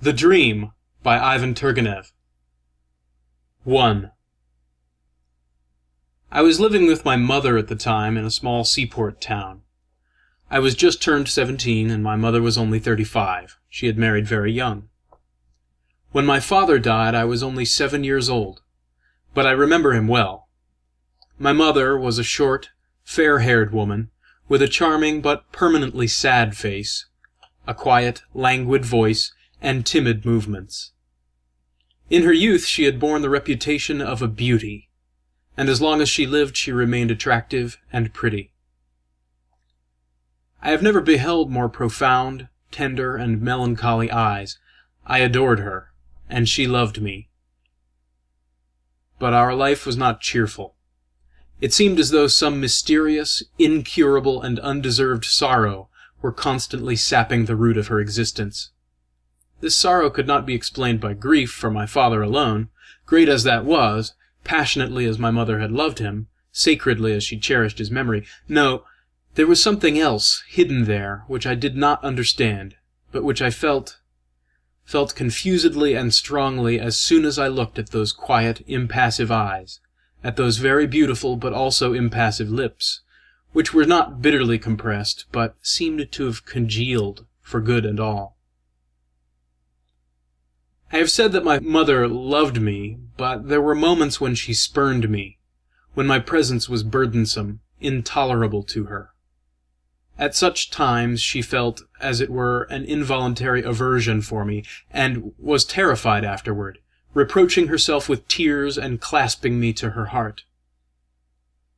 The Dream by Ivan Turgenev. 1. I was living with my mother at the time in a small seaport town. I was just turned 17 and my mother was only 35. She had married very young. When my father died, I was only 7 years old, but I remember him well. My mother was a short, fair-haired woman with a charming but permanently sad face, a quiet, languid voice, and timid movements. In her youth she had borne the reputation of a beauty, and as long as she lived she remained attractive and pretty. I have never beheld more profound, tender, and melancholy eyes. I adored her, and she loved me. But our life was not cheerful. It seemed as though some mysterious, incurable, and undeserved sorrow were constantly sapping the root of her existence. This sorrow could not be explained by grief for my father alone, great as that was, passionately as my mother had loved him, sacredly as she cherished his memory. No, there was something else hidden there which I did not understand, but which I felt confusedly and strongly as soon as I looked at those quiet, impassive eyes, at those very beautiful but also impassive lips, which were not bitterly compressed, but seemed to have congealed for good and all. I have said that my mother loved me, but there were moments when she spurned me, when my presence was burdensome, intolerable to her. At such times she felt, as it were, an involuntary aversion for me, and was terrified afterward, reproaching herself with tears and clasping me to her heart.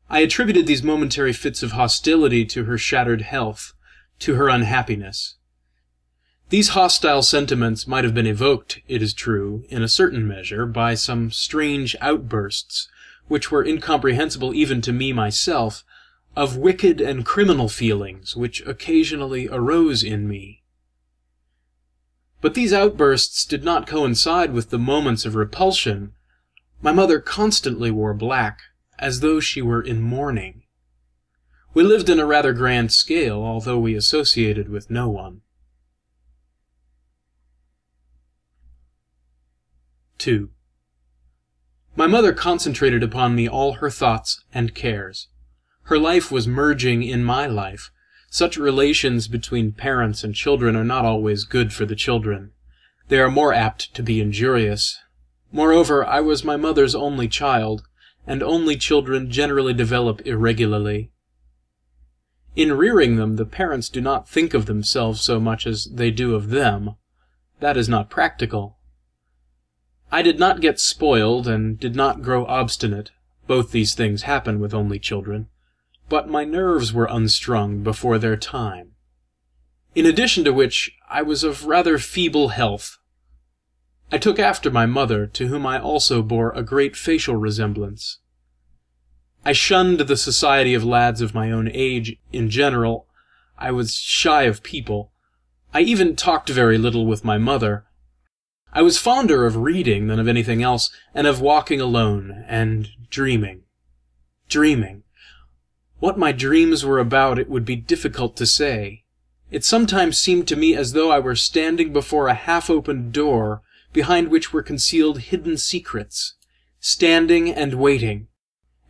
I attributed these momentary fits of hostility to her shattered health, to her unhappiness. These hostile sentiments might have been evoked, it is true, in a certain measure, by some strange outbursts, which were incomprehensible even to me myself, of wicked and criminal feelings which occasionally arose in me. But these outbursts did not coincide with the moments of repulsion. My mother constantly wore black, as though she were in mourning. We lived in a rather grand scale, although we associated with no one. 2. My mother concentrated upon me all her thoughts and cares. Her life was merging in my life. Such relations between parents and children are not always good for the children. They are more apt to be injurious. Moreover, I was my mother's only child, and only children generally develop irregularly. In rearing them, the parents do not think of themselves so much as they do of them. That is not practical. I did not get spoiled and did not grow obstinate. Both these things happen with only children. But my nerves were unstrung before their time. In addition to which, I was of rather feeble health. I took after my mother, to whom I also bore a great facial resemblance. I shunned the society of lads of my own age in general. I was shy of people. I even talked very little with my mother. I was fonder of reading than of anything else, and of walking alone, and dreaming. Dreaming. What my dreams were about it would be difficult to say. It sometimes seemed to me as though I were standing before a half-opened door, behind which were concealed hidden secrets, standing and waiting,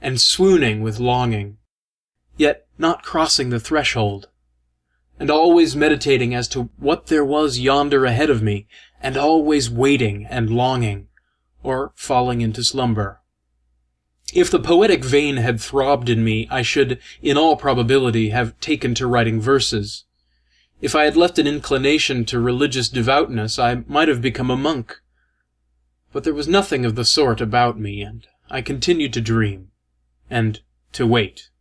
and swooning with longing, yet not crossing the threshold, and always meditating as to what there was yonder ahead of me, and always waiting and longing, or falling into slumber. If the poetic vein had throbbed in me, I should, in all probability, have taken to writing verses. If I had left an inclination to religious devoutness, I might have become a monk. But there was nothing of the sort about me, and I continued to dream, and to wait.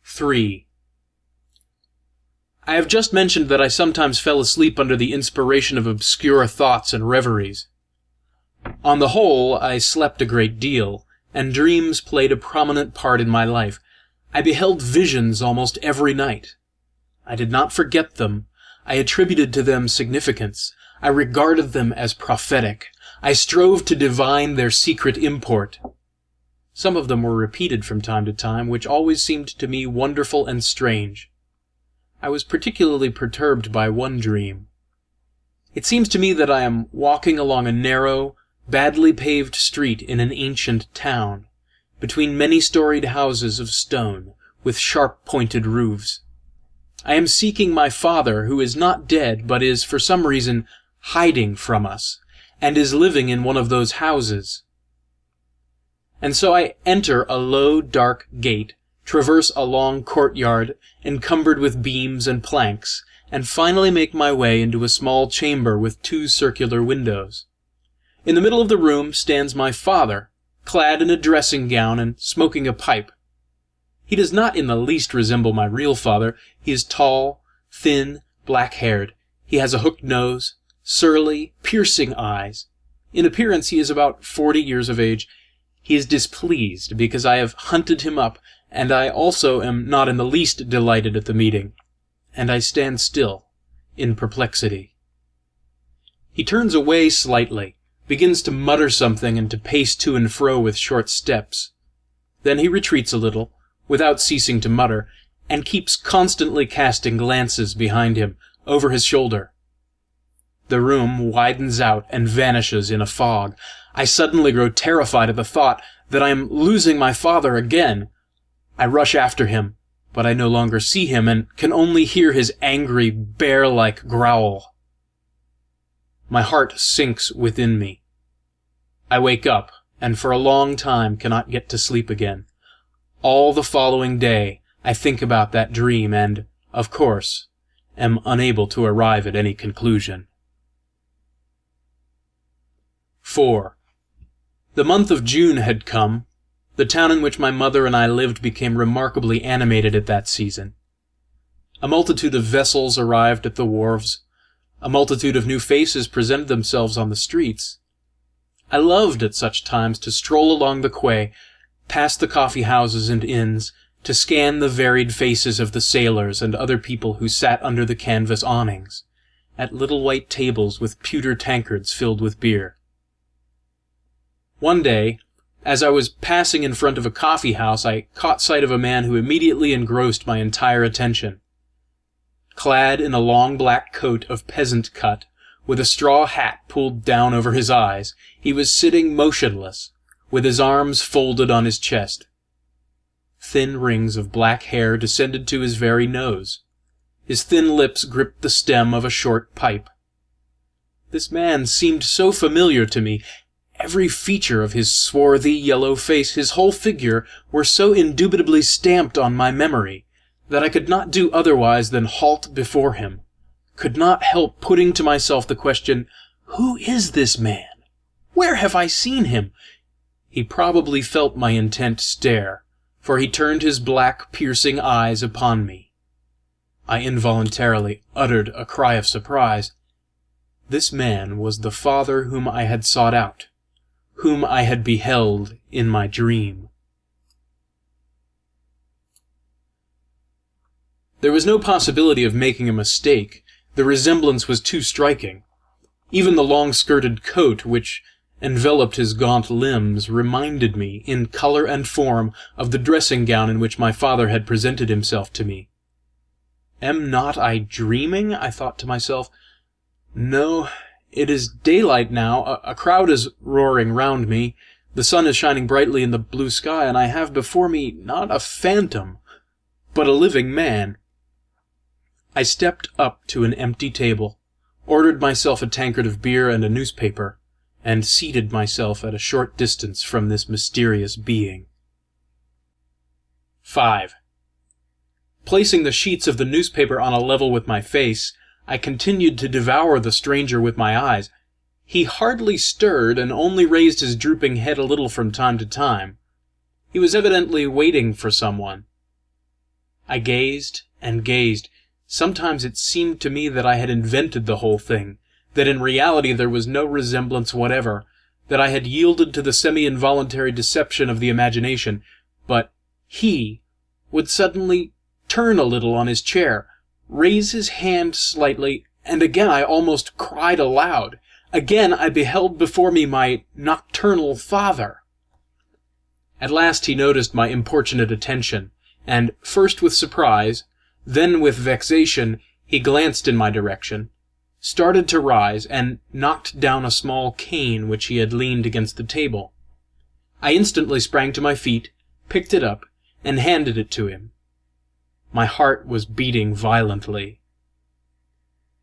3. I have just mentioned that I sometimes fell asleep under the inspiration of obscure thoughts and reveries. On the whole, I slept a great deal, and dreams played a prominent part in my life. I beheld visions almost every night. I did not forget them. I attributed to them significance. I regarded them as prophetic. I strove to divine their secret import. Some of them were repeated from time to time, which always seemed to me wonderful and strange. I was particularly perturbed by one dream. It seems to me that I am walking along a narrow, badly paved street in an ancient town, between many-storied houses of stone, with sharp-pointed roofs. I am seeking my father, who is not dead, but is, for some reason, hiding from us, and is living in one of those houses. And so I enter a low, dark gate, traverse a long courtyard, encumbered with beams and planks, and finally make my way into a small chamber with 2 circular windows. In the middle of the room stands my father, clad in a dressing gown and smoking a pipe. He does not in the least resemble my real father. He is tall, thin, black-haired. He has a hooked nose, surly, piercing eyes. In appearance he is about 40 years of age. He is displeased because I have hunted him up, and I also am not in the least delighted at the meeting, and I stand still, in perplexity. He turns away slightly, begins to mutter something and to pace to and fro with short steps. Then he retreats a little, without ceasing to mutter, and keeps constantly casting glances behind him, over his shoulder. The room widens out and vanishes in a fog. I suddenly grow terrified at the thought that I am losing my father again. I rush after him, but I no longer see him, and can only hear his angry, bear-like growl. My heart sinks within me. I wake up, and for a long time cannot get to sleep again. All the following day I think about that dream and, of course, am unable to arrive at any conclusion. 4. The month of June had come. The town in which my mother and I lived became remarkably animated at that season. A multitude of vessels arrived at the wharves. A multitude of new faces presented themselves on the streets. I loved at such times to stroll along the quay, past the coffee houses and inns, to scan the varied faces of the sailors and other people who sat under the canvas awnings, at little white tables with pewter tankards filled with beer. One day, as I was passing in front of a coffee house, I caught sight of a man who immediately engrossed my entire attention. Clad in a long black coat of peasant cut, with a straw hat pulled down over his eyes, he was sitting motionless, with his arms folded on his chest. Thin rings of black hair descended to his very nose. His thin lips gripped the stem of a short pipe. This man seemed so familiar to me. Every feature of his swarthy yellow face, his whole figure, were so indubitably stamped on my memory, that I could not do otherwise than halt before him, could not help putting to myself the question, "Who is this man? Where have I seen him?" He probably felt my intent stare, for he turned his black, piercing eyes upon me. I involuntarily uttered a cry of surprise. This man was the father whom I had sought out, whom I had beheld in my dream. There was no possibility of making a mistake. The resemblance was too striking. Even the long-skirted coat, which enveloped his gaunt limbs, reminded me, in color and form, of the dressing gown in which my father had presented himself to me. Am not I dreaming? I thought to myself. No, it is daylight now. A crowd is roaring round me. The sun is shining brightly in the blue sky, and I have before me not a phantom, but a living man. I stepped up to an empty table, ordered myself a tankard of beer and a newspaper, and seated myself at a short distance from this mysterious being. 5. Placing the sheets of the newspaper on a level with my face, I continued to devour the stranger with my eyes. He hardly stirred, and only raised his drooping head a little from time to time. He was evidently waiting for someone. I gazed and gazed. Sometimes it seemed to me that I had invented the whole thing, that in reality there was no resemblance whatever, that I had yielded to the semi-involuntary deception of the imagination, but he would suddenly turn a little on his chair, raise his hand slightly, and again I almost cried aloud. Again I beheld before me my nocturnal father. At last he noticed my importunate attention, and, first with surprise, Then, with vexation, he glanced in my direction, started to rise, and knocked down a small cane which he had leaned against the table. I instantly sprang to my feet, picked it up, and handed it to him. My heart was beating violently.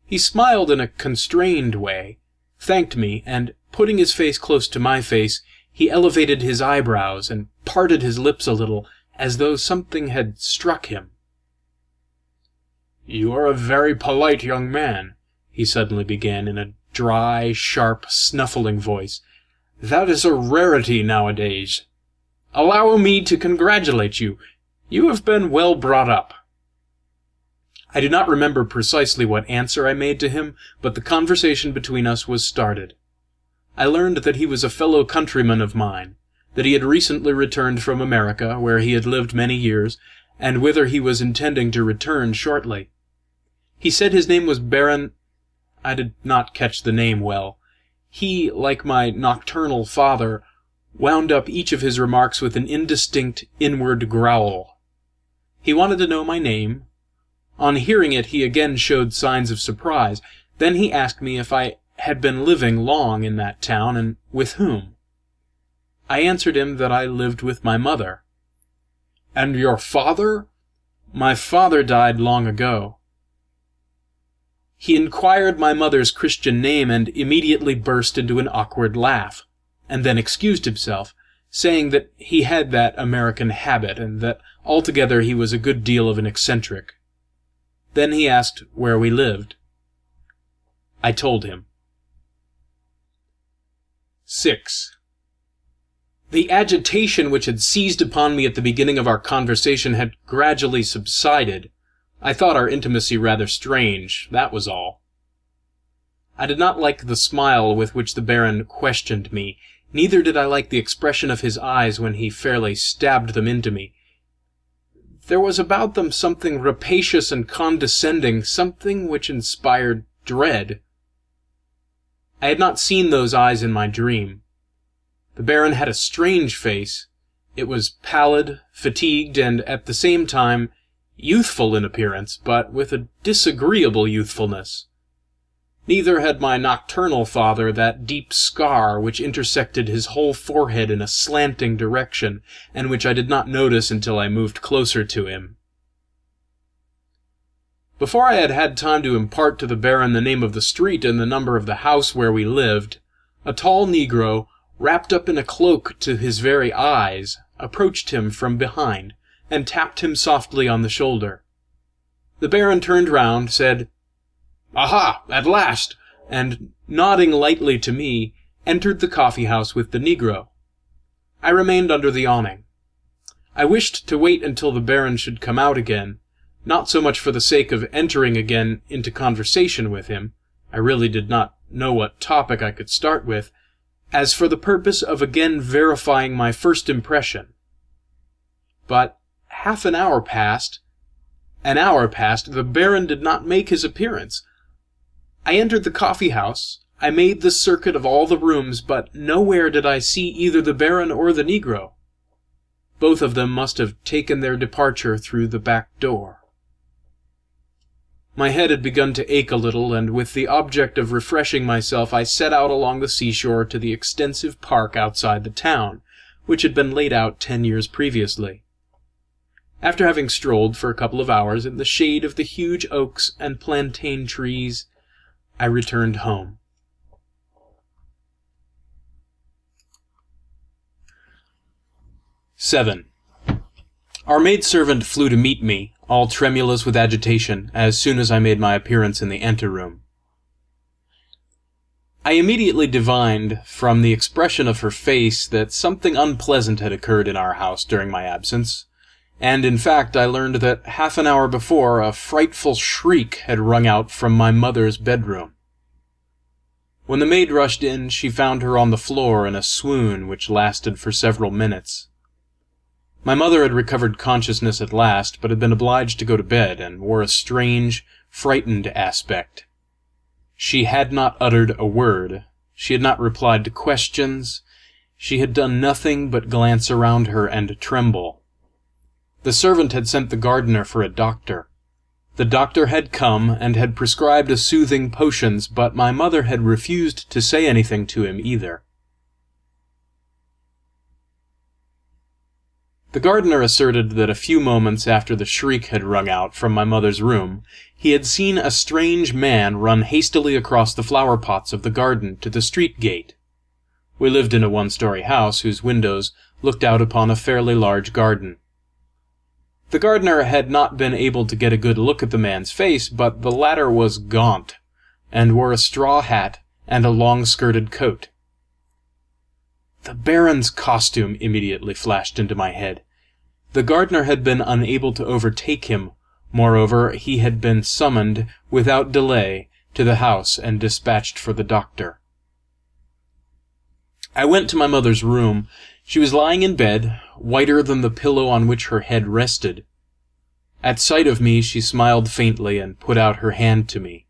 He smiled in a constrained way, thanked me, and, putting his face close to my face, he elevated his eyebrows and parted his lips a little, as though something had struck him. "You are a very polite young man," he suddenly began in a dry, sharp, snuffling voice. "That is a rarity nowadays. Allow me to congratulate you. You have been well brought up." I do not remember precisely what answer I made to him, but the conversation between us was started. I learned that he was a fellow countryman of mine, that he had recently returned from America, where he had lived many years, and whither he was intending to return shortly. He said his name was Baron— I did not catch the name well. He, like my nocturnal father, wound up each of his remarks with an indistinct inward growl. He wanted to know my name. On hearing it, he again showed signs of surprise. Then he asked me if I had been living long in that town, and with whom. I answered him that I lived with my mother. "And your father?" "My father died long ago." He inquired my mother's Christian name, and immediately burst into an awkward laugh, and then excused himself, saying that he had that American habit, and that altogether he was a good deal of an eccentric. Then he asked where we lived. I told him. 6. The agitation which had seized upon me at the beginning of our conversation had gradually subsided. I thought our intimacy rather strange, that was all. I did not like the smile with which the Baron questioned me, neither did I like the expression of his eyes when he fairly stabbed them into me. There was about them something rapacious and condescending, something which inspired dread. I had not seen those eyes in my dream. The Baron had a strange face. It was pallid, fatigued, and, at the same time, youthful in appearance, but with a disagreeable youthfulness. Neither had my nocturnal father that deep scar which intersected his whole forehead in a slanting direction, and which I did not notice until I moved closer to him. Before I had had time to impart to the Baron the name of the street and the number of the house where we lived, a tall negro, wrapped up in a cloak to his very eyes, approached him from behind, and tapped him softly on the shoulder. The Baron turned round, said, "Aha, at last!" and, nodding lightly to me, entered the coffee-house with the negro. I remained under the awning. I wished to wait until the Baron should come out again, not so much for the sake of entering again into conversation with him— I really did not know what topic I could start with— as for the purpose of again verifying my first impression. But half an hour passed, the Baron did not make his appearance. I entered the coffee-house, I made the circuit of all the rooms, but nowhere did I see either the Baron or the negro. Both of them must have taken their departure through the back door. My head had begun to ache a little, and with the object of refreshing myself I set out along the seashore to the extensive park outside the town, which had been laid out 10 years previously. After having strolled for a couple of hours in the shade of the huge oaks and plantain trees, I returned home. 7. Our maidservant flew to meet me, all tremulous with agitation, as soon as I made my appearance in the anteroom. I immediately divined, from the expression of her face, that something unpleasant had occurred in our house during my absence, and in fact I learned that half an hour before a frightful shriek had rung out from my mother's bedroom. When the maid rushed in, she found her on the floor in a swoon which lasted for several minutes. My mother had recovered consciousness at last, but had been obliged to go to bed, and wore a strange, frightened aspect. She had not uttered a word. She had not replied to questions. She had done nothing but glance around her and tremble. The servant had sent the gardener for a doctor. The doctor had come and had prescribed a soothing potions, but my mother had refused to say anything to him either. The gardener asserted that a few moments after the shriek had rung out from my mother's room, he had seen a strange man run hastily across the flower pots of the garden to the street gate. We lived in a one-story house whose windows looked out upon a fairly large garden. The gardener had not been able to get a good look at the man's face, but the latter was gaunt, and wore a straw hat and a long-skirted coat. The Baron's costume immediately flashed into my head. The gardener had been unable to overtake him. Moreover, he had been summoned, without delay, to the house and dispatched for the doctor. I went to my mother's room. She was lying in bed, whiter than the pillow on which her head rested. At sight of me, she smiled faintly and put out her hand to me.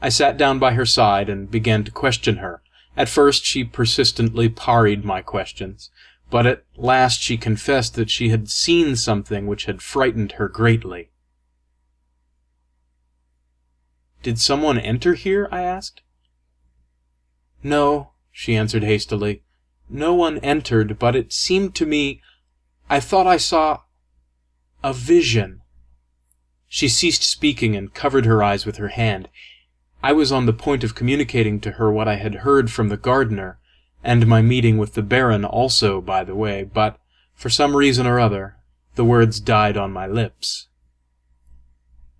I sat down by her side and began to question her. At first she persistently parried my questions, but at last she confessed that she had seen something which had frightened her greatly. "Did someone enter here?" I asked. "No," she answered hastily. "No one entered, but it seemed to me, I thought I saw a vision." She ceased speaking and covered her eyes with her hand. I was on the point of communicating to her what I had heard from the gardener, and my meeting with the Baron also, by the way, but, for some reason or other, the words died on my lips.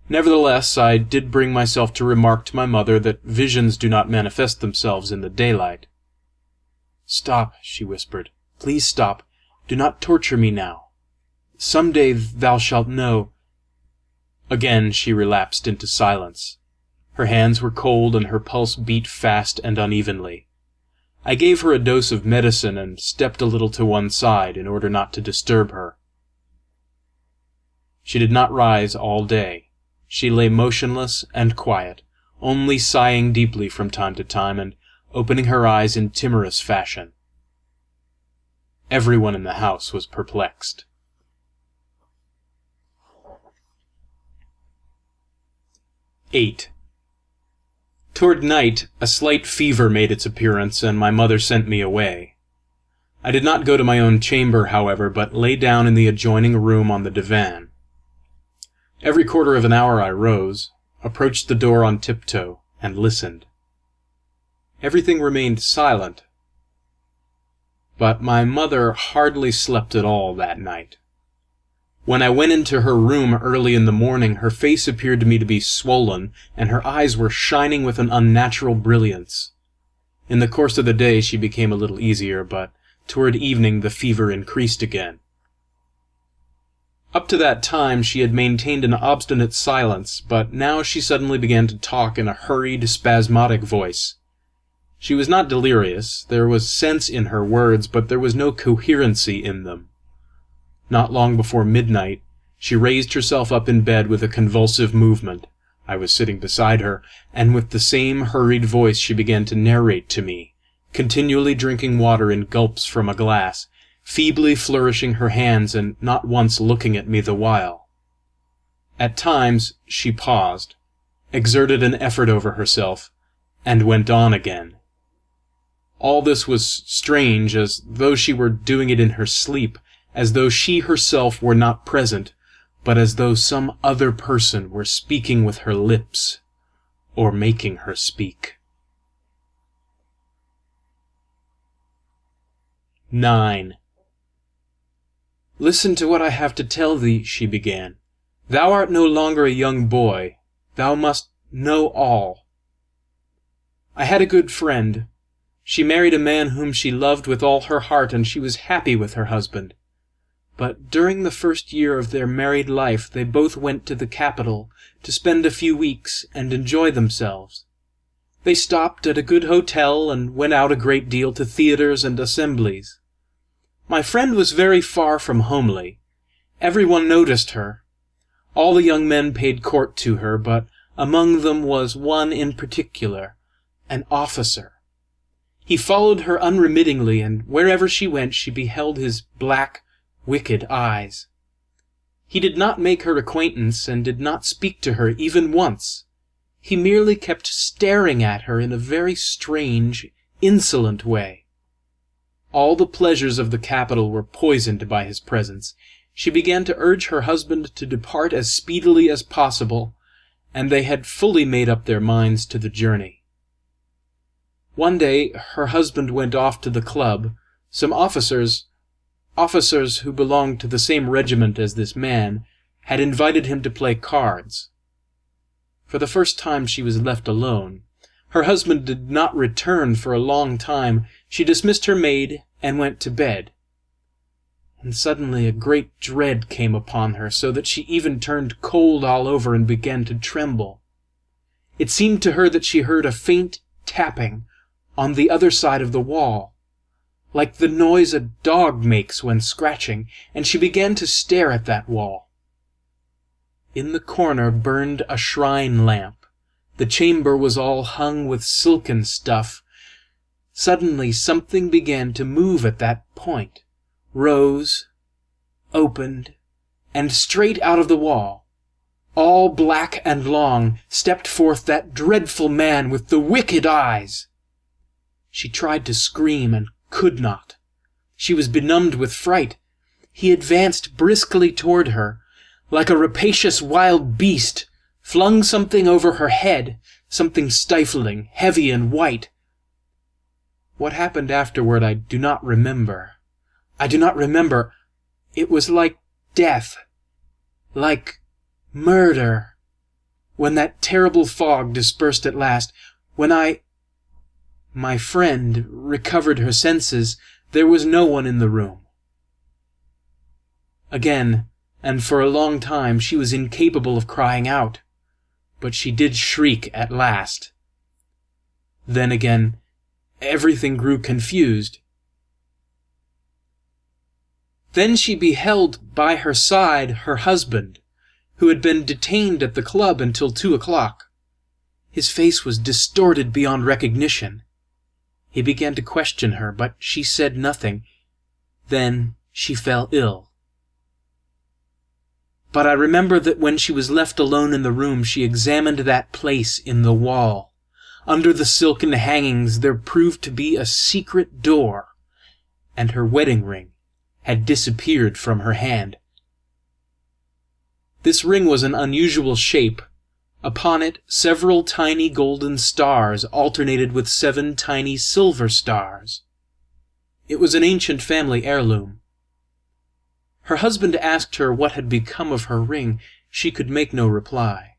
Nevertheless, I did bring myself to remark to my mother that visions do not manifest themselves in the daylight. "Stop," she whispered. "Please stop. Do not torture me now. Some day thou shalt know." Again she relapsed into silence. Her hands were cold and her pulse beat fast and unevenly. I gave her a dose of medicine and stepped a little to one side in order not to disturb her. She did not rise all day. She lay motionless and quiet, only sighing deeply from time to time and opening her eyes in timorous fashion. Everyone in the house was perplexed. 8. Toward night, a slight fever made its appearance, and my mother sent me away. I did not go to my own chamber, however, but lay down in the adjoining room on the divan. Every quarter of an hour I rose, approached the door on tiptoe, and listened. Everything remained silent, but my mother hardly slept at all that night. When I went into her room early in the morning, her face appeared to me to be swollen, and her eyes were shining with an unnatural brilliance. In the course of the day she became a little easier, but toward evening the fever increased again. Up to that time she had maintained an obstinate silence, but now she suddenly began to talk in a hurried, spasmodic voice. She was not delirious. There was sense in her words, but there was no coherency in them. Not long before midnight, she raised herself up in bed with a convulsive movement. I was sitting beside her, and with the same hurried voice she began to narrate to me, continually drinking water in gulps from a glass, feebly flourishing her hands and not once looking at me the while. At times she paused, exerted an effort over herself, and went on again. All this was strange, as though she were doing it in her sleep, as though she herself were not present, but as though some other person were speaking with her lips, or making her speak. 9. "Listen to what I have to tell thee," she began. "Thou art no longer a young boy. Thou must know all. I had a good friend. She married a man whom she loved with all her heart, and she was happy with her husband. But during the first year of their married life they both went to the capital to spend a few weeks and enjoy themselves. They stopped at a good hotel and went out a great deal to theatres and assemblies. My friend was very far from homely. Everyone noticed her. All the young men paid court to her, but among them was one in particular, an officer. He followed her unremittingly, and wherever she went she beheld his black, wicked eyes. He did not make her acquaintance and did not speak to her even once. He merely kept staring at her in a very strange, insolent way. All the pleasures of the capital were poisoned by his presence. She began to urge her husband to depart as speedily as possible, and they had fully made up their minds to the journey. One day her husband went off to the club. Some officers who belonged to the same regiment as this man, had invited him to play cards. For the first time she was left alone. Her husband did not return for a long time. She dismissed her maid and went to bed. And suddenly a great dread came upon her, so that she even turned cold all over and began to tremble. It seemed to her that she heard a faint tapping on the other side of the wall, like the noise a dog makes when scratching, and she began to stare at that wall. In the corner burned a shrine lamp. The chamber was all hung with silken stuff. Suddenly something began to move at that point, rose, opened, and straight out of the wall, all black and long, stepped forth that dreadful man with the wicked eyes. She tried to scream and could not. She was benumbed with fright. He advanced briskly toward her, like a rapacious wild beast, flung something over her head, something stifling, heavy and white. What happened afterward I do not remember. It was like death, like murder. When that terrible fog dispersed at last, when my friend recovered her senses, there was no one in the room. Again, and for a long time, she was incapable of crying out, but she did shriek at last. Then again, everything grew confused. Then she beheld by her side her husband, who had been detained at the club until 2 o'clock. His face was distorted beyond recognition. He began to question her, but she said nothing. Then she fell ill. But I remember that when she was left alone in the room, she examined that place in the wall. Under the silken hangings there proved to be a secret door, and her wedding ring had disappeared from her hand. This ring was an unusual shape. Upon it, several tiny golden stars alternated with 7 tiny silver stars. It was an ancient family heirloom. Her husband asked her what had become of her ring. She could make no reply.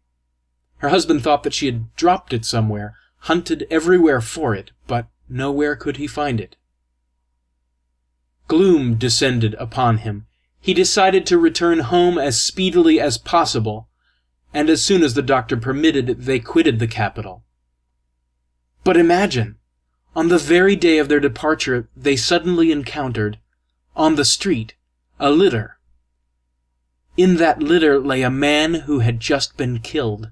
Her husband thought that she had dropped it somewhere, hunted everywhere for it, but nowhere could he find it. Gloom descended upon him. He decided to return home as speedily as possible, and as soon as the doctor permitted, they quitted the capital. But imagine, on the very day of their departure, they suddenly encountered, on the street, a litter. In that litter lay a man who had just been killed,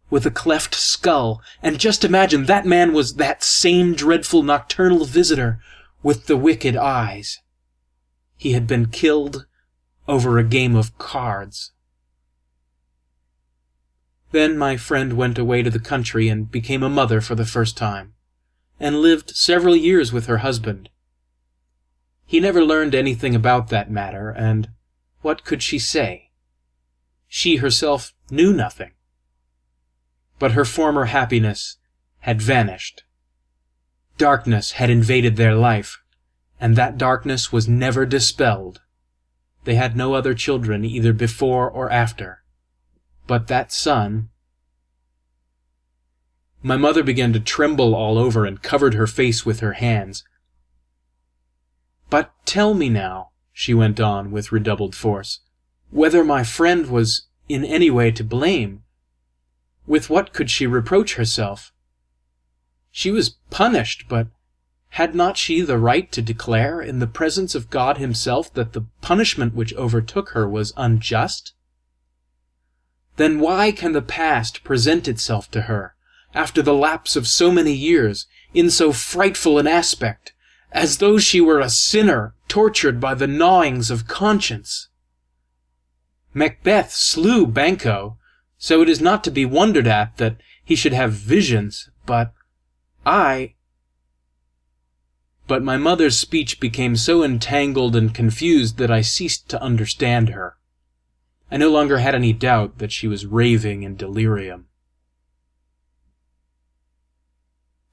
with a cleft skull, and just imagine, that man was that same dreadful nocturnal visitor with the wicked eyes. He had been killed over a game of cards. Then my friend went away to the country and became a mother for the first time, and lived several years with her husband. He never learned anything about that matter, and what could she say? She herself knew nothing. But her former happiness had vanished. Darkness had invaded their life, and that darkness was never dispelled. They had no other children either before or after. But that son... My mother began to tremble all over and covered her face with her hands. "But tell me now," she went on with redoubled force, "whether my friend was in any way to blame. With what could she reproach herself? She was punished, but had not she the right to declare, in the presence of God himself, that the punishment which overtook her was unjust? Then why can the past present itself to her, after the lapse of so many years, in so frightful an aspect, as though she were a sinner tortured by the gnawings of conscience? Macbeth slew Banquo, so it is not to be wondered at that he should have visions, but my mother's speech became so entangled and confused that I ceased to understand her. I no longer had any doubt that she was raving in delirium.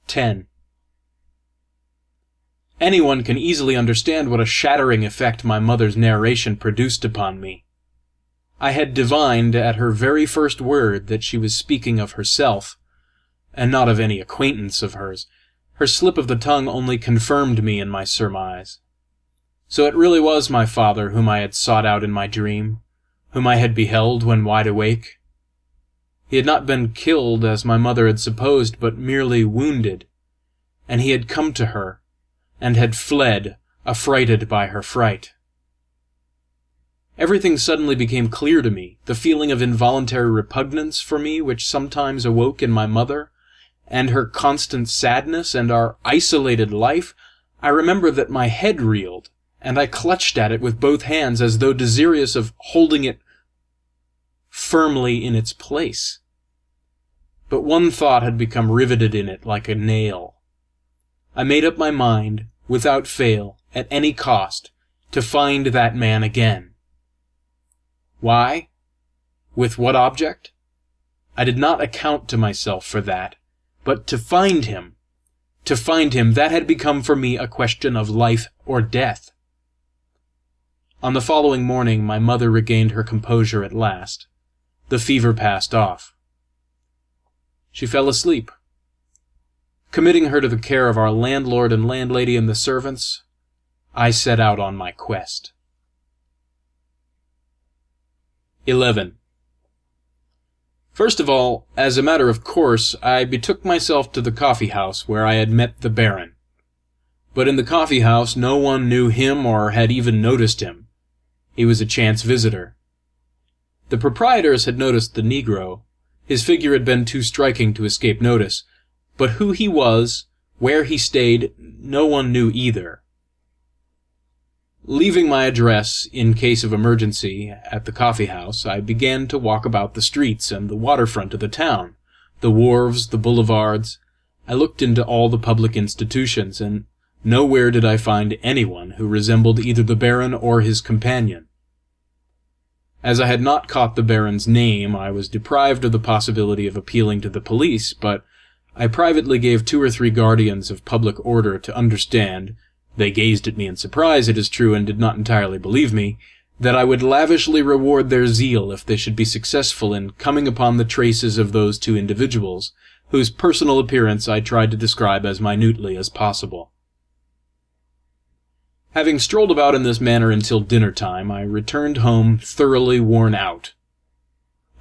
10. Anyone can easily understand what a shattering effect my mother's narration produced upon me. I had divined at her very first word that she was speaking of herself, and not of any acquaintance of hers. Her slip of the tongue only confirmed me in my surmise. So it really was my father whom I had sought out in my dream, whom I had beheld when wide awake. He had not been killed, as my mother had supposed, but merely wounded, and he had come to her, and had fled, affrighted by her fright. Everything suddenly became clear to me, the feeling of involuntary repugnance for me which sometimes awoke in my mother, and her constant sadness, and our isolated life. I remember that my head reeled, and I clutched at it with both hands as though desirous of holding it firmly in its place. But one thought had become riveted in it like a nail. I made up my mind, without fail, at any cost, to find that man again. Why? With what object? I did not account to myself for that, but to find him, that had become for me a question of life or death. On the following morning my mother regained her composure at last. The fever passed off. She fell asleep. Committing her to the care of our landlord and landlady and the servants, I set out on my quest. 11. First of all, as a matter of course, I betook myself to the coffee-house where I had met the Baron. But in the coffee-house no one knew him or had even noticed him. He was a chance visitor. The proprietors had noticed the Negro. His figure had been too striking to escape notice, but who he was, where he stayed, no one knew either. Leaving my address, in case of emergency, at the coffee-house, I began to walk about the streets and the waterfront of the town, the wharves, the boulevards. I looked into all the public institutions, and nowhere did I find anyone who resembled either the Baron or his companion. As I had not caught the Baron's name, I was deprived of the possibility of appealing to the police, but I privately gave 2 or 3 guardians of public order to understand — they gazed at me in surprise, it is true, and did not entirely believe me — that I would lavishly reward their zeal if they should be successful in coming upon the traces of those 2 individuals, whose personal appearance I tried to describe as minutely as possible. Having strolled about in this manner until dinner-time, I returned home thoroughly worn out.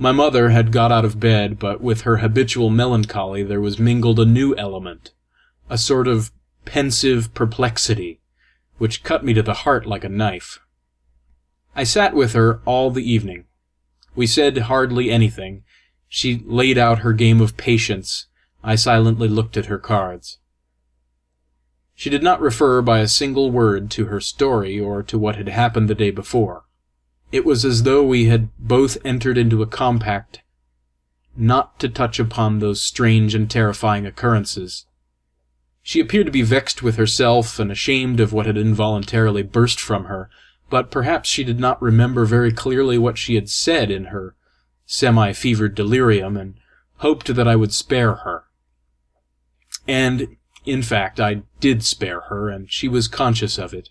My mother had got out of bed, but with her habitual melancholy there was mingled a new element, a sort of pensive perplexity, which cut me to the heart like a knife. I sat with her all the evening. We said hardly anything. She laid out her game of patience. I silently looked at her cards. She did not refer by a single word to her story or to what had happened the day before. It was as though we had both entered into a compact not to touch upon those strange and terrifying occurrences. She appeared to be vexed with herself and ashamed of what had involuntarily burst from her, but perhaps she did not remember very clearly what she had said in her semi-fevered delirium, and hoped that I would spare her. And, in fact, I did spare her, and she was conscious of it,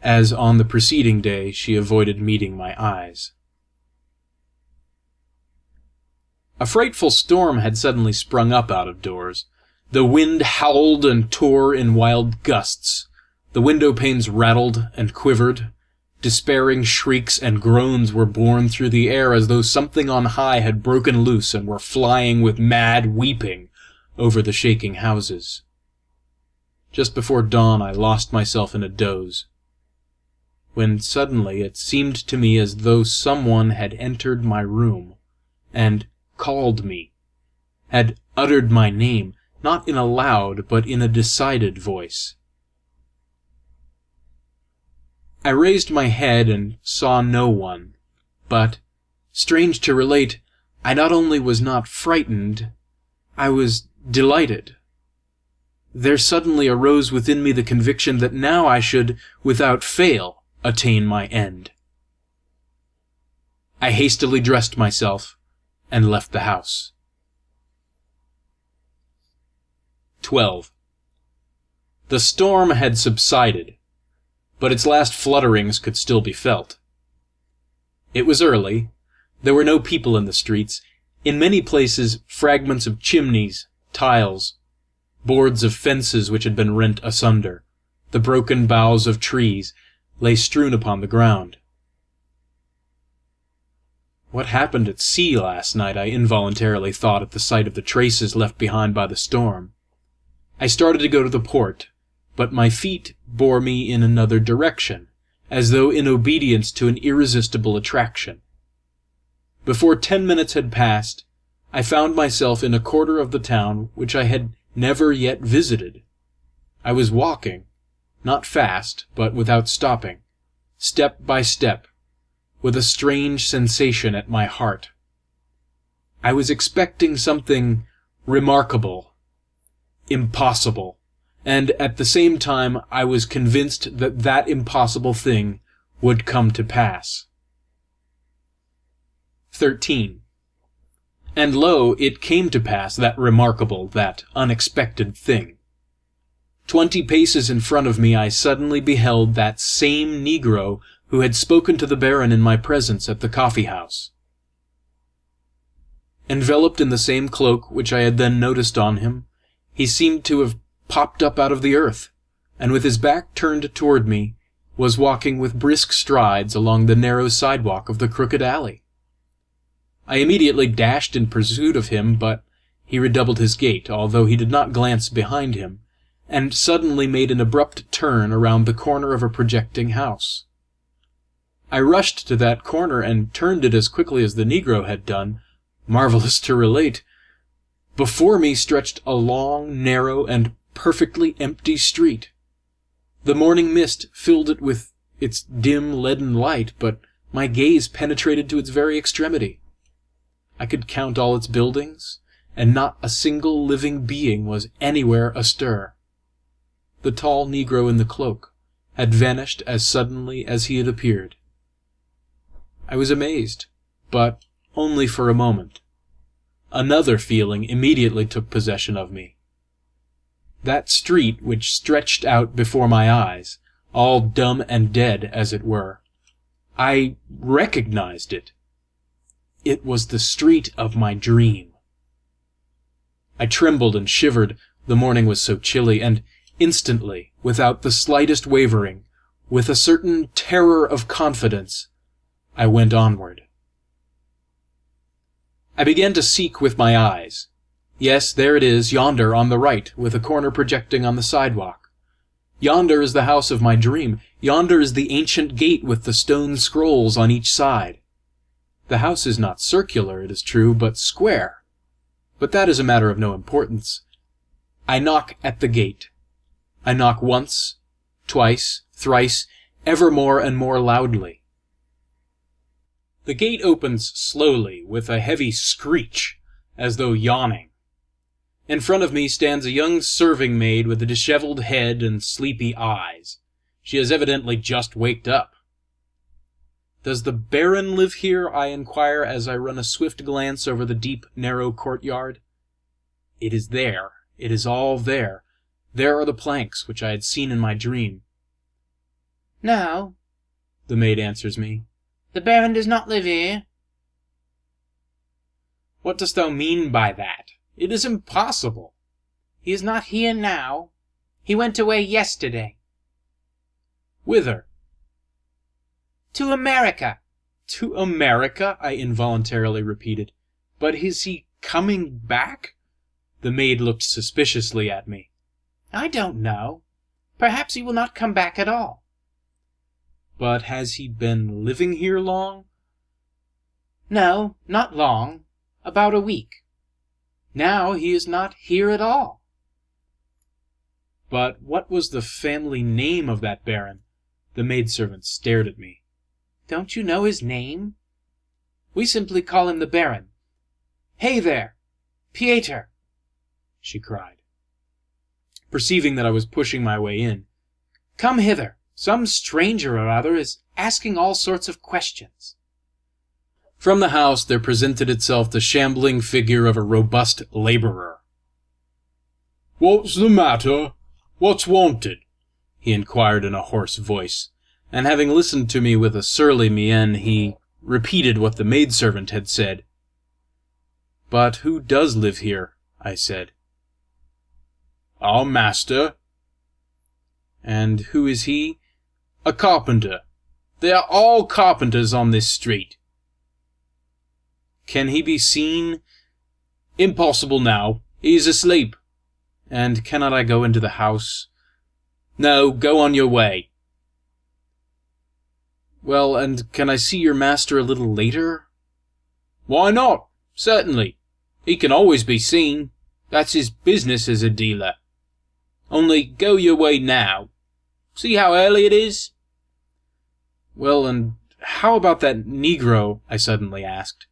as on the preceding day she avoided meeting my eyes. A frightful storm had suddenly sprung up out of doors. The wind howled and tore in wild gusts. The window-panes rattled and quivered. Despairing shrieks and groans were borne through the air as though something on high had broken loose and were flying with mad weeping over the shaking houses. Just before dawn I lost myself in a doze, when suddenly it seemed to me as though someone had entered my room and called me, had uttered my name, not in a loud but in a decided voice. I raised my head and saw no one, But, strange to relate, I not only was not frightened, I was delighted. There suddenly arose within me the conviction that now I should, without fail, attain my end. I hastily dressed myself and left the house. 12. The storm had subsided, but its last flutterings could still be felt. It was early. There were no people in the streets. In many places, fragments of chimneys, tiles, boards of fences which had been rent asunder, the broken boughs of trees, lay strewn upon the ground. What happened at sea last night, I involuntarily thought at the sight of the traces left behind by the storm. I started to go to the port, but my feet bore me in another direction, as though in obedience to an irresistible attraction. Before 10 minutes had passed, I found myself in a quarter of the town which I had never yet visited. I was walking, not fast, but without stopping, step by step, with a strange sensation at my heart. I was expecting something remarkable, impossible, and at the same time I was convinced that that impossible thing would come to pass. 13. And lo, it came to pass, that remarkable, that unexpected thing. 20 paces in front of me I suddenly beheld that same Negro who had spoken to the Baron in my presence at the coffee-house. Enveloped in the same cloak which I had then noticed on him, he seemed to have popped up out of the earth, and with his back turned toward me, was walking with brisk strides along the narrow sidewalk of the crooked alley. I immediately dashed in pursuit of him, but he redoubled his gait, although he did not glance behind him, and suddenly made an abrupt turn around the corner of a projecting house. I rushed to that corner and turned it as quickly as the Negro had done. Marvelous to relate, before me stretched a long, narrow, and perfectly empty street. The morning mist filled it with its dim, leaden light, but my gaze penetrated to its very extremity. I could count all its buildings, and not a single living being was anywhere astir. The tall Negro in the cloak had vanished as suddenly as he had appeared. I was amazed, but only for a moment. Another feeling immediately took possession of me. That street which stretched out before my eyes, all dumb and dead as it were, I recognized it. It was the street of my dream. I trembled and shivered, the morning was so chilly, and instantly, without the slightest wavering, with a certain terror of confidence, I went onward. I began to seek with my eyes. Yes, there it is, yonder on the right, with a corner projecting on the sidewalk. Yonder is the house of my dream. Yonder is the ancient gate with the stone scrolls on each side. The house is not circular, it is true, but square. But that is a matter of no importance. I knock at the gate. I knock once, twice, thrice, ever more and more loudly. The gate opens slowly, with a heavy screech, as though yawning. In front of me stands a young serving-maid with a disheveled head and sleepy eyes. She has evidently just waked up. "Does the Baron live here?" I inquire as I run a swift glance over the deep, narrow courtyard. It is there. It is all there. There are the planks which I had seen in my dream. "No," the maid answers me. "the Baron does not live here." "What dost thou mean by that? It is impossible." "He is not here now. He went away yesterday." "Whither?" "To America." "To America?" I involuntarily repeated. "But is he coming back?" The maid looked suspiciously at me. "I don't know. Perhaps he will not come back at all." "But has he been living here long?" "No, not long. About a week. Now he is not here at all." "But what was the family name of that Baron?" The maidservant stared at me. "Don't you know his name?" We simply call him the Baron. Hey there, Pieter, she cried, perceiving that I was pushing my way in. Come hither. Some stranger or other is asking all sorts of questions. From the house there presented itself the shambling figure of a robust labourer. "What's the matter? What's wanted?" he inquired in a hoarse voice, and having listened to me with a surly mien, he repeated what the maidservant had said. "But who does live here?" I said. "Our master." "And who is he?" "A carpenter. They are all carpenters on this street." "Can he be seen?" "Impossible now. He is asleep." "And cannot I go into the house?" "No, go on your way." "Well, and can I see your master a little later?" "Why not? Certainly. He can always be seen. That's his business as a dealer. Only go your way now. See how early it is?" "Well, and how about that Negro?" I suddenly asked.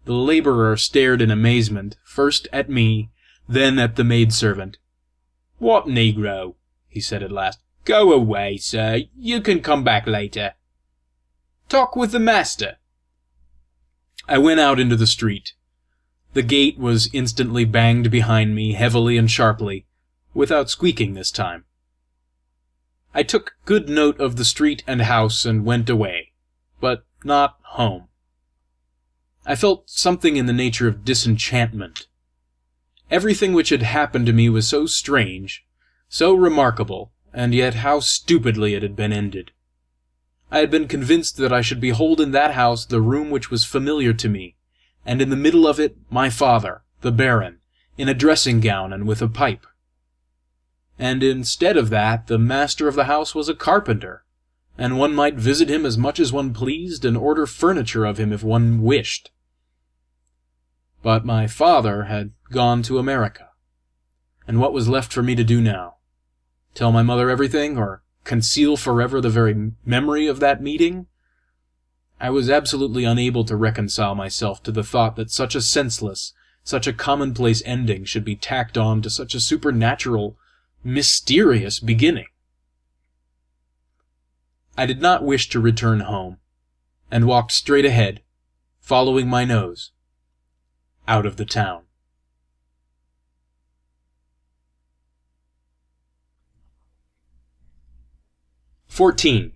The labourer stared in amazement, first at me, then at the maidservant. "What Negro?" he said at last. "Go away, sir. You can come back later. Talk with the master." I went out into the street. The gate was instantly banged behind me, heavily and sharply, without squeaking this time. I took good note of the street and house and went away, but not home. I felt something in the nature of disenchantment. Everything which had happened to me was so strange, so remarkable, and yet how stupidly it had been ended. I had been convinced that I should behold in that house the room which was familiar to me, and in the middle of it my father, the Baron, in a dressing-gown and with a pipe. And instead of that, the master of the house was a carpenter, and one might visit him as much as one pleased and order furniture of him if one wished. But my father had gone to America, and what was left for me to do now? Tell my mother everything, or conceal forever the very memory of that meeting? I was absolutely unable to reconcile myself to the thought that such a senseless, such a commonplace ending should be tacked on to such a supernatural, mysterious beginning. I did not wish to return home, and walked straight ahead, following my nose, out of the town. "14.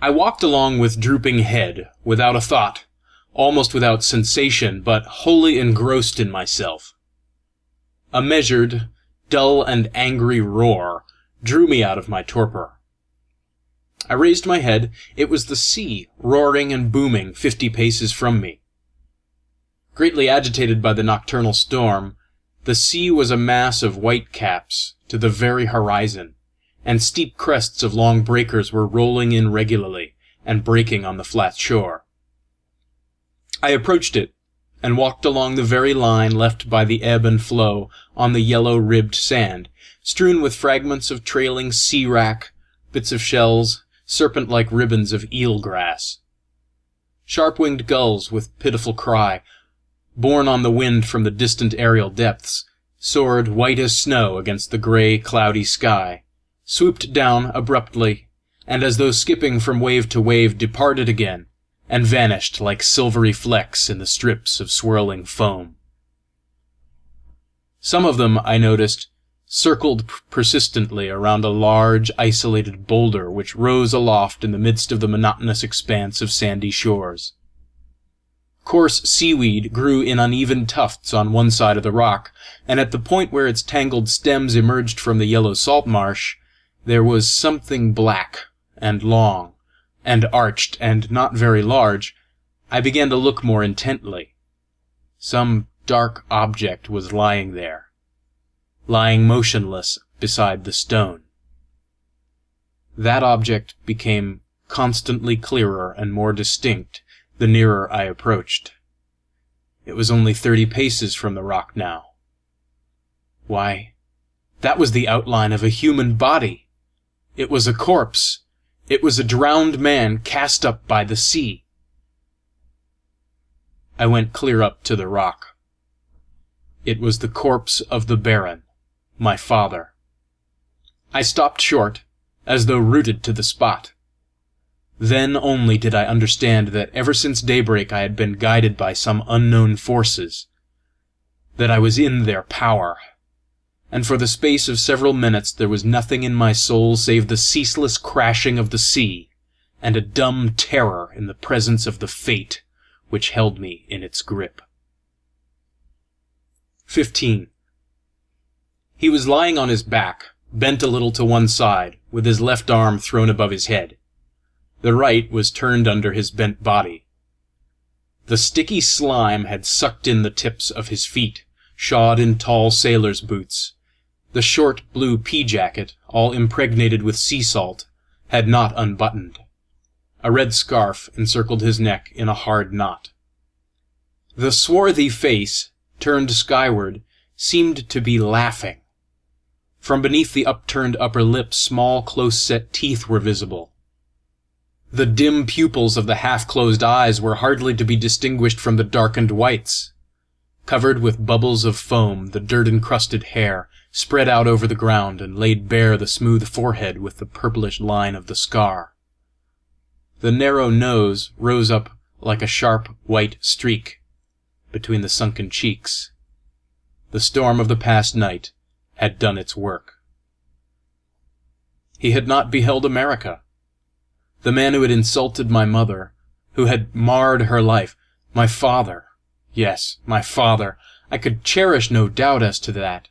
I walked along with drooping head, without a thought, almost without sensation, but wholly engrossed in myself. A measured, dull and angry roar drew me out of my torpor. I raised my head. It was the sea, roaring and booming 50 paces from me. Greatly agitated by the nocturnal storm, the sea was a mass of white caps to the very horizon, and steep crests of long breakers were rolling in regularly and breaking on the flat shore. I approached it, and walked along the very line left by the ebb and flow on the yellow-ribbed sand, strewn with fragments of trailing sea-wrack, bits of shells, serpent-like ribbons of eel-grass. Sharp-winged gulls, with pitiful cry, borne on the wind from the distant aerial depths, soared white as snow against the grey, cloudy sky, swooped down abruptly, and as though skipping from wave to wave departed again, and vanished like silvery flecks in the strips of swirling foam. Some of them, I noticed, circled persistently around a large, isolated boulder which rose aloft in the midst of the monotonous expanse of sandy shores. Coarse seaweed grew in uneven tufts on one side of the rock, and at the point where its tangled stems emerged from the yellow salt marsh, there was something black and long, and arched and not very large. I began to look more intently. Some dark object was lying there, lying motionless beside the stone. That object became constantly clearer and more distinct the nearer I approached. It was only 30 paces from the rock now. Why, that was the outline of a human body! It was a corpse! It was a drowned man cast up by the sea! I went clear up to the rock. It was the corpse of the Baron, my father. I stopped short, as though rooted to the spot. Then only did I understand that ever since daybreak I had been guided by some unknown forces, that I was in their power, and for the space of several minutes there was nothing in my soul save the ceaseless crashing of the sea, and a dumb terror in the presence of the fate which held me in its grip. 15. He was lying on his back, bent a little to one side, with his left arm thrown above his head. The right was turned under his bent body. The sticky slime had sucked in the tips of his feet, shod in tall sailor's boots. The short blue pea-jacket, all impregnated with sea salt, had not unbuttoned. A red scarf encircled his neck in a hard knot. The swarthy face, turned skyward, seemed to be laughing. From beneath the upturned upper lip small close-set teeth were visible. The dim pupils of the half-closed eyes were hardly to be distinguished from the darkened whites. Covered with bubbles of foam, the dirt-encrusted hair spread out over the ground and laid bare the smooth forehead with the purplish line of the scar. The narrow nose rose up like a sharp white streak between the sunken cheeks. The storm of the past night had done its work. He had not beheld America. The man who had insulted my mother, who had marred her life, my father, yes, my father, I could cherish no doubt as to that,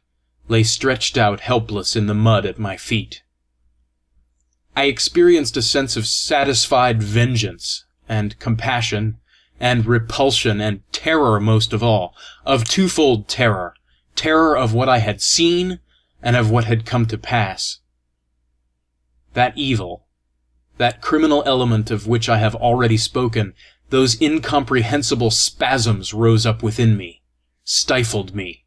lay stretched out helpless in the mud at my feet. I experienced a sense of satisfied vengeance, and compassion, and repulsion, and terror most of all, of twofold terror, terror of what I had seen, and of what had come to pass. That evil, that criminal element of which I have already spoken, those incomprehensible spasms rose up within me, stifled me.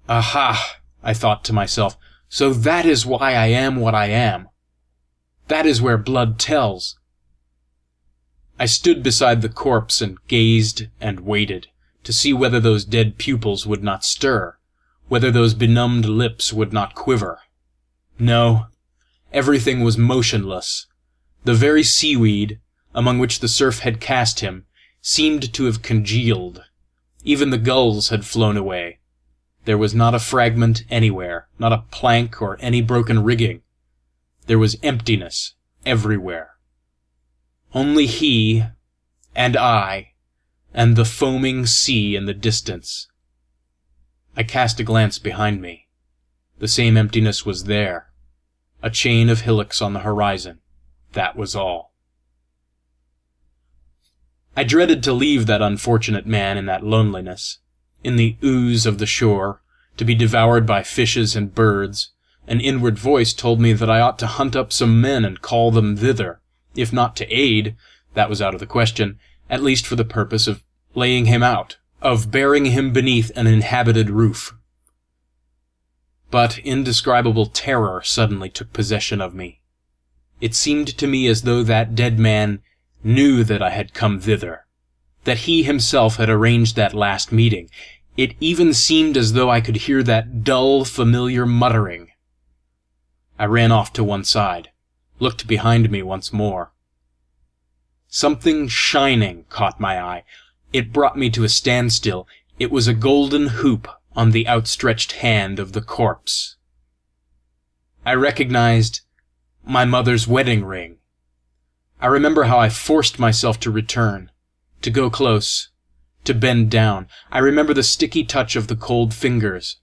Aha, I thought to myself, so that is why I am what I am. That is where blood tells. I stood beside the corpse and gazed and waited, to see whether those dead pupils would not stir, whether those benumbed lips would not quiver. No, everything was motionless. The very seaweed, among which the surf had cast him, seemed to have congealed. Even the gulls had flown away. There was not a fragment anywhere, not a plank or any broken rigging. There was emptiness everywhere. Only he, and I, and the foaming sea in the distance. I cast a glance behind me. The same emptiness was there. A chain of hillocks on the horizon. That was all. I dreaded to leave that unfortunate man in that loneliness, in the ooze of the shore, to be devoured by fishes and birds. An inward voice told me that I ought to hunt up some men and call them thither, if not to aid, that was out of the question, at least for the purpose of laying him out, of burying him beneath an inhabited roof. But indescribable terror suddenly took possession of me. It seemed to me as though that dead man knew that I had come thither, that he himself had arranged that last meeting. It even seemed as though I could hear that dull, familiar muttering. I ran off to one side, looked behind me once more. Something shining caught my eye. It brought me to a standstill. It was a golden hoop on the outstretched hand of the corpse. I recognized my mother's wedding ring. I remember how I forced myself to return, to go close, to bend down. I remember the sticky touch of the cold fingers.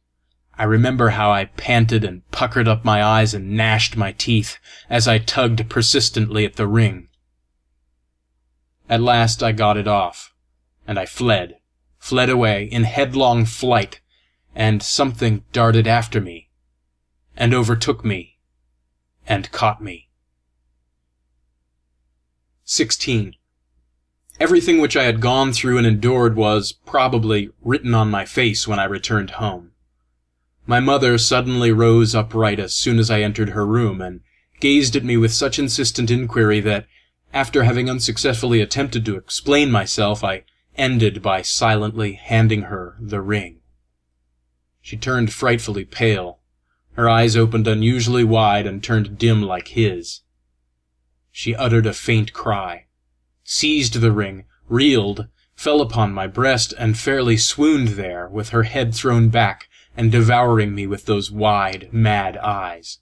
I remember how I panted and puckered up my eyes and gnashed my teeth as I tugged persistently at the ring. At last I got it off, and I fled away in headlong flight, and something darted after me, and overtook me, and caught me. 16. Everything which I had gone through and endured was, probably, written on my face when I returned home. My mother suddenly rose upright as soon as I entered her room, and gazed at me with such insistent inquiry that, After having unsuccessfully attempted to explain myself, I ended by silently handing her the ring. She turned frightfully pale. Her eyes opened unusually wide and turned dim like his. She uttered a faint cry, seized the ring, reeled, fell upon my breast, and fairly swooned there, with her head thrown back and devouring me with those wide, mad eyes.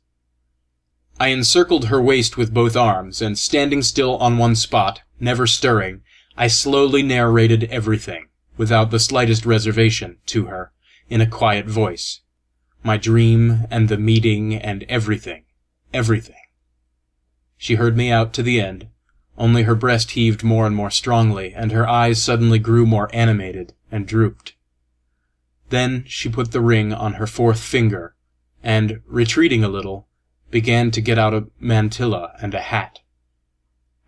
I encircled her waist with both arms, and standing still on one spot, never stirring, I slowly narrated everything, without the slightest reservation, to her, in a quiet voice. My dream, and the meeting, and everything. Everything. She heard me out to the end, only her breast heaved more and more strongly, and her eyes suddenly grew more animated, and drooped. Then she put the ring on her fourth finger, and, retreating a little, began to get out a mantilla and a hat.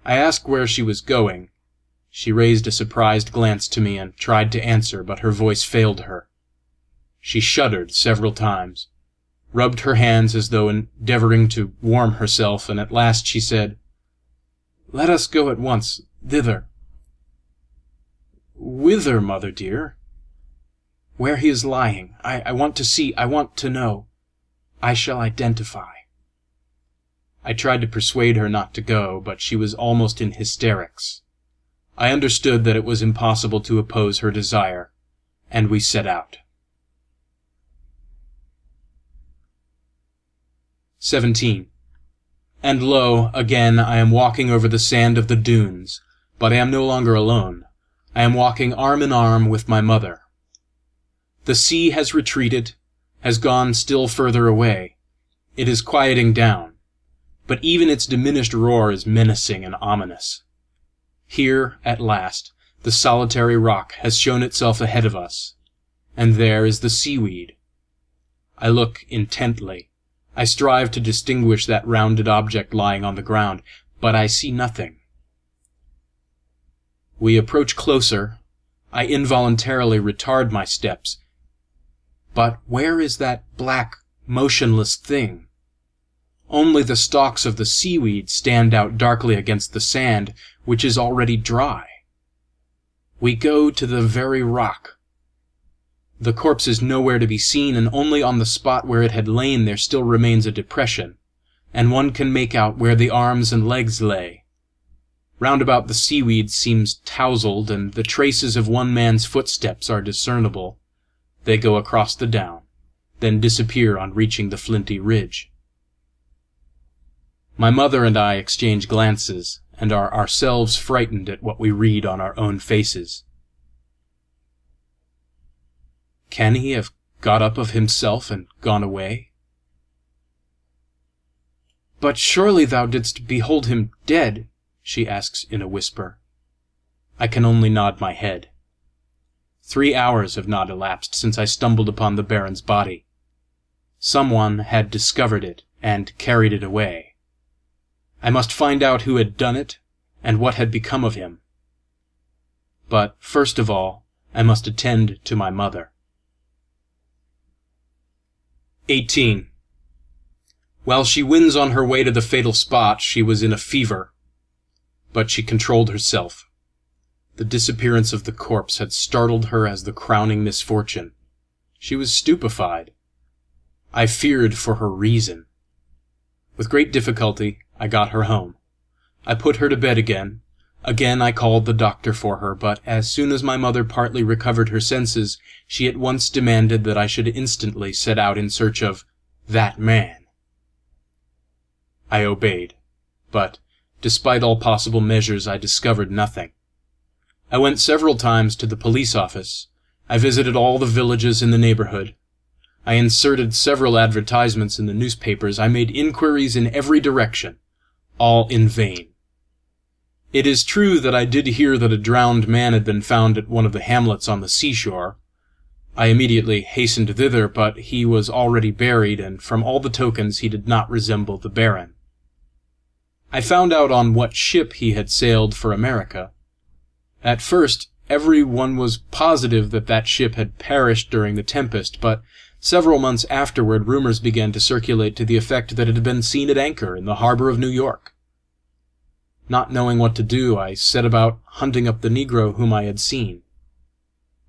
I asked where she was going. She raised a surprised glance to me and tried to answer, but her voice failed her. She shuddered several times, rubbed her hands as though endeavouring to warm herself, and at last she said, "Let us go at once thither." "Whither, mother dear?" "Where he is lying. I want to see, I want to know. I shall identify." I tried to persuade her not to go, but she was almost in hysterics. I understood that it was impossible to oppose her desire, and we set out. 17. And lo, again I am walking over the sand of the dunes, but I am no longer alone. I am walking arm in arm with my mother. The sea has retreated, has gone still further away. It is quieting down, but even its diminished roar is menacing and ominous. Here, at last, the solitary rock has shown itself ahead of us, and there is the seaweed. I look intently. I strive to distinguish that rounded object lying on the ground, but I see nothing. We approach closer. I involuntarily retard my steps. But where is that black, motionless thing? Only the stalks of the seaweed stand out darkly against the sand, which is already dry. We go to the very rock. The corpse is nowhere to be seen, and only on the spot where it had lain there still remains a depression, and one can make out where the arms and legs lay. Round about the seaweed seems tousled, and the traces of one man's footsteps are discernible. They go across the down, then disappear on reaching the flinty ridge. My mother and I exchange glances, and are ourselves frightened at what we read on our own faces. Can he have got up of himself and gone away? "But surely thou didst behold him dead?" she asks in a whisper. I can only nod my head. 3 hours have not elapsed since I stumbled upon the Baron's body. Someone had discovered it and carried it away. I must find out who had done it, and what had become of him. But first of all, I must attend to my mother. 18. While she wins on her way to the fatal spot, she was in a fever. But she controlled herself. The disappearance of the corpse had startled her as the crowning misfortune. She was stupefied. I feared for her reason. With great difficulty, I got her home. I put her to bed again. Again I called the doctor for her, but as soon as my mother partly recovered her senses, she at once demanded that I should instantly set out in search of that man. I obeyed, but, despite all possible measures, I discovered nothing. I went several times to the police office. I visited all the villages in the neighborhood. I inserted several advertisements in the newspapers. I made inquiries in every direction, all in vain. It is true that I did hear that a drowned man had been found at one of the hamlets on the seashore. I immediately hastened thither, but he was already buried, and from all the tokens he did not resemble the Baron. I found out on what ship he had sailed for America. At first, every one was positive that that ship had perished during the tempest, but several months afterward rumors began to circulate to the effect that it had been seen at anchor in the harbor of New York. Not knowing what to do, I set about hunting up the Negro whom I had seen.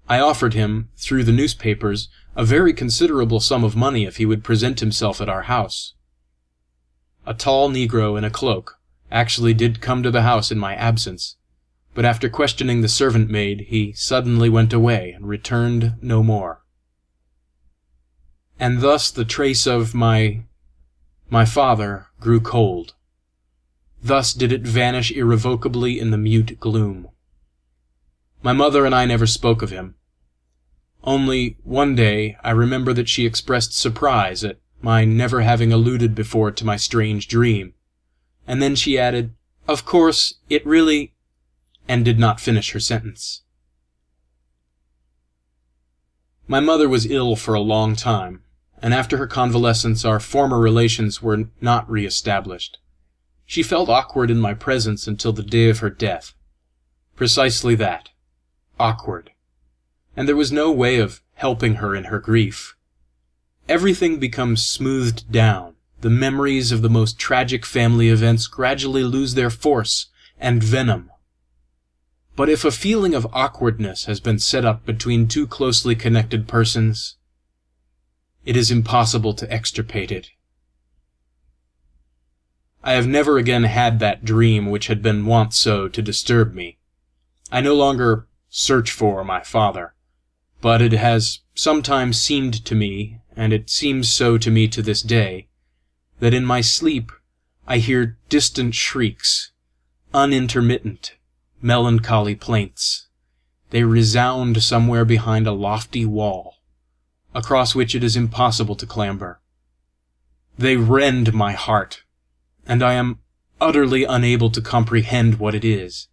I offered him, through the newspapers, a very considerable sum of money if he would present himself at our house. A tall Negro in a cloak actually did come to the house in my absence, but after questioning the servant maid, he suddenly went away and returned no more. And thus the trace of my father grew cold. Thus did it vanish irrevocably in the mute gloom. My mother and I never spoke of him. Only one day I remember that she expressed surprise at my never having alluded before to my strange dream, and then she added, "Of course, it really—" and did not finish her sentence. My mother was ill for a long time, and after her convalescence our former relations were not re-established. She felt awkward in my presence until the day of her death. Precisely that. Awkward. And there was no way of helping her in her grief. Everything becomes smoothed down. The memories of the most tragic family events gradually lose their force and venom. But if a feeling of awkwardness has been set up between two closely connected persons, it is impossible to extirpate it. I have never again had that dream which had been wont so to disturb me. I no longer search for my father, but it has sometimes seemed to me, and it seems so to me to this day, that in my sleep I hear distant shrieks, unintermittent, melancholy plaints. They resound somewhere behind a lofty wall, across which it is impossible to clamber. They rend my heart, and I am utterly unable to comprehend what it is,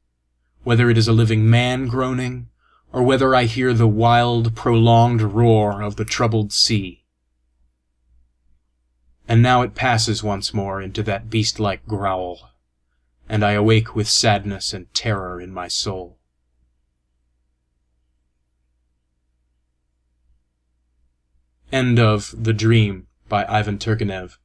whether it is a living man groaning, or whether I hear the wild, prolonged roar of the troubled sea. And now it passes once more into that beast-like growl, and I awake with sadness and terror in my soul. End of The Dream by Ivan Turgenev.